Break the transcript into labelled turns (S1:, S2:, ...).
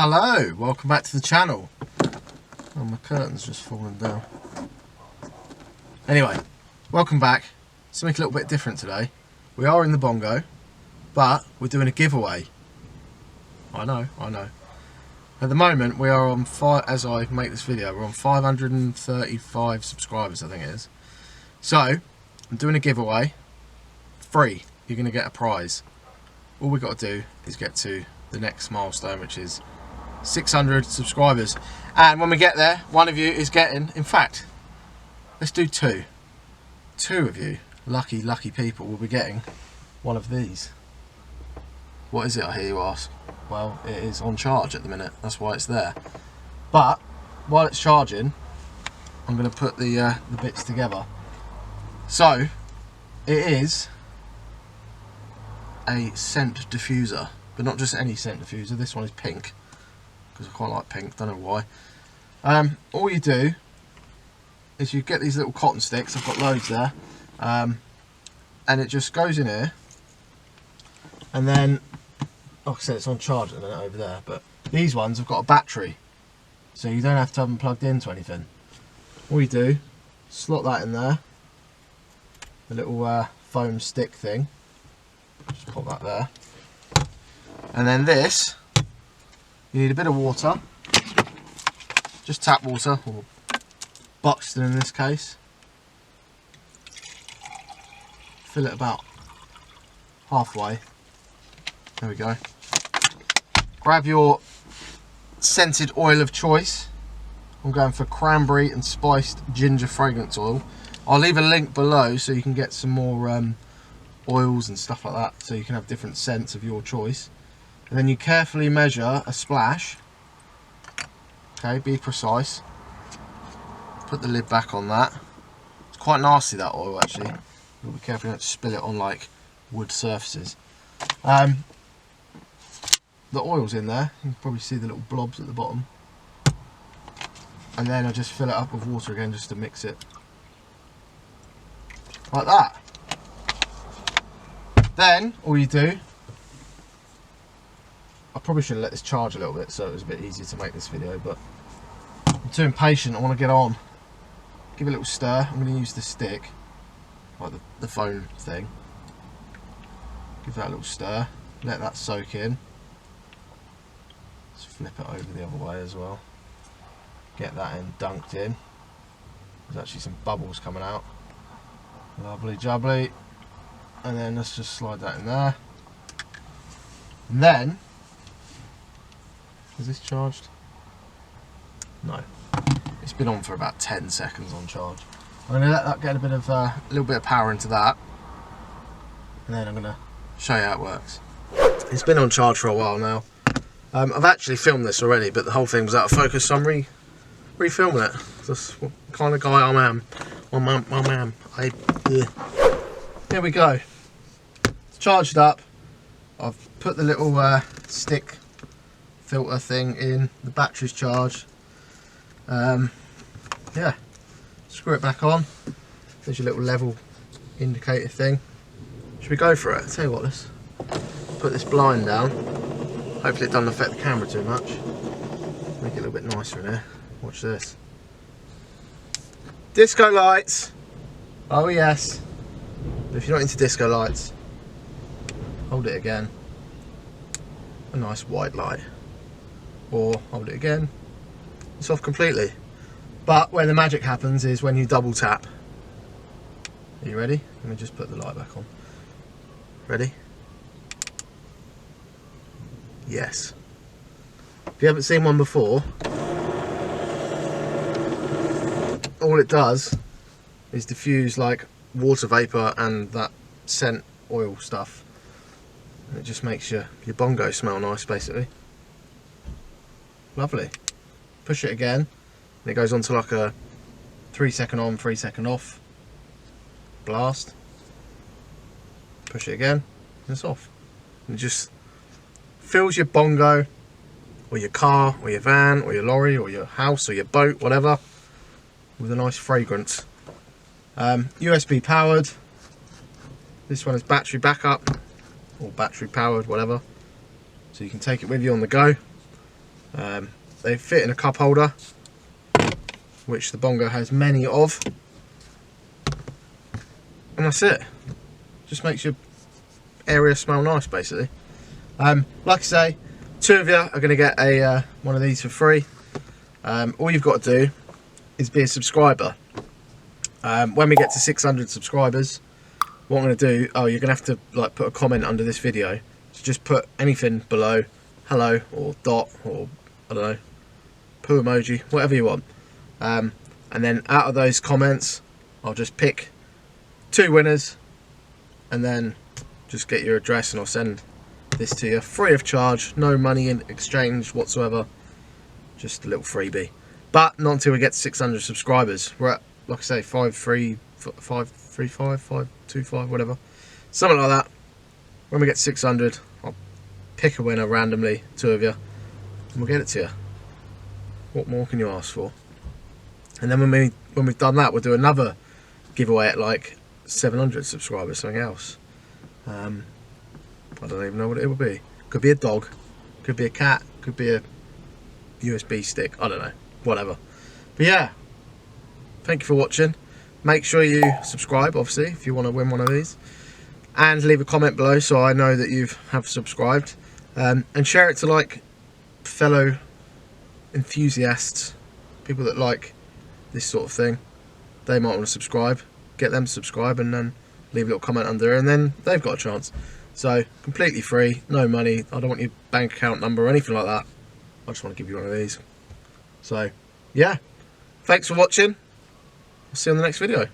S1: Hello, welcome back to the channel. Oh, my curtain's just fallen down. Anyway, welcome back. Something a little bit different today. We are in the bongo, but we're doing a giveaway. I know. At the moment, we are on as I make this video, we're on 535 subscribers, I think it is. So, I'm doing a giveaway. Free. You're going to get a prize. All we've got to do is get to the next milestone, which is 600 subscribers. And when we get there, one of you is getting, in fact, let's do two. Two of you, lucky people, will be getting one of these. What is it, I hear you ask? Well, it is on charge at the minute, that's why it's there. But while it's charging, I'm going to put the bits together. So it is a scent diffuser, but not just any scent diffuser. This one is pink because I quite like pink, don't know why. All you do is you get these little cotton sticks. I've got loads there, and it just goes in here, and then, like I said, it's on charge at the minute over there, but these ones have got a battery, so you don't have to have them plugged into anything. All you do, slot that in there, the little foam stick thing, just pop that there, and then this, you need a bit of water, just tap water, or Buxton in this case. Fill it about halfway. There we go. Grab your scented oil of choice. I'm going for cranberry and spiced ginger fragrance oil. I'll leave a link below so you can get some more oils and stuff like that, so you can have different scents of your choice. And then you carefully measure a splash. Okay, be precise. Put the lid back on that. It's quite nasty, that oil, actually. You'll be careful not to spill it on like wood surfaces. The oil's in there. You can probably see the little blobs at the bottom. And then I just fill it up with water again just to mix it. Like that. Then, all you do, I probably should have let this charge a little bit so it was a bit easier to make this video, but I'm too impatient, I want to get on. Give it a little stir. I'm going to use the stick, like the phone thing. Give that a little stir, let that soak in. Let's flip it over the other way as well. Get that in, dunked in. There's actually some bubbles coming out. Lovely jubbly. And then let's just slide that in there. And then, is this charged? No. It's been on for about 10 seconds on charge. I'm going to let that get a little bit of power into that, and then I'm going to show you how it works. It's been on charge for a while now. I've actually filmed this already, but the whole thing was out of focus, so I'm re-filming it. That's what kind of guy I am. Here we go. It's charged up. I've put the little stick filter thing in. The battery's charged. Yeah, screw it back on. There's your little level indicator thing. Should we go for it? I'll tell you what, let's put this blind down. Hopefully it doesn't affect the camera too much. Make it a little bit nicer in here. Watch this. Disco lights. Oh yes. But if you're not into disco lights, hold it again. A nice white light. Or hold it again. It's off completely. But where the magic happens is when you double tap. Are you ready? Let me just put the light back on. Ready? Yes. If you haven't seen one before, all it does is diffuse like water vapour and that scent oil stuff. And it just makes your bongo smell nice, basically. Lovely. Push it again, and it goes on to like a 3 second on, 3 second off. Blast. Push it again, and it's off. And it just fills your bongo, or your car, or your van, or your lorry, or your house, or your boat, whatever, with a nice fragrance. USB powered. This one is battery backup, or battery powered, whatever. So you can take it with you on the go. They fit in a cup holder, which the Bongo has many of, and that's it. Just makes your area smell nice, basically. Like I say, 2 of you are going to get a one of these for free. All you've got to do is be a subscriber. When we get to 600 subscribers, what I'm going to do, you're going to have to like put a comment under this video. So just put anything below, hello, or dot, or I don't know, poo emoji, whatever you want. And then out of those comments, I'll just pick 2 winners, and then just get your address and I'll send this to you free of charge, no money in exchange whatsoever, just a little freebie. But not until we get to 600 subscribers. We're at, like I say, 525, whatever, something like that. When we get 600, I'll pick a winner randomly, 2 of you, and we'll get it to you. What more can you ask for? And then when we've done that, we'll do another giveaway at like 700 subscribers, something else. I don't even know what it will be. Could be a dog, could be a cat, could be a USB stick, I don't know, whatever. But yeah, thank you for watching. Make sure you subscribe, obviously, if you want to win one of these, and leave a comment below so I know that you have subscribed, and share it to like fellow enthusiasts, people that like this sort of thing. They might want to subscribe, get them to subscribe, and then leave a little comment under, and then they've got a chance. So completely free, no money. I don't want your bank account number or anything like that. I just want to give you one of these. So yeah, thanks for watching. I'll see you on the next video.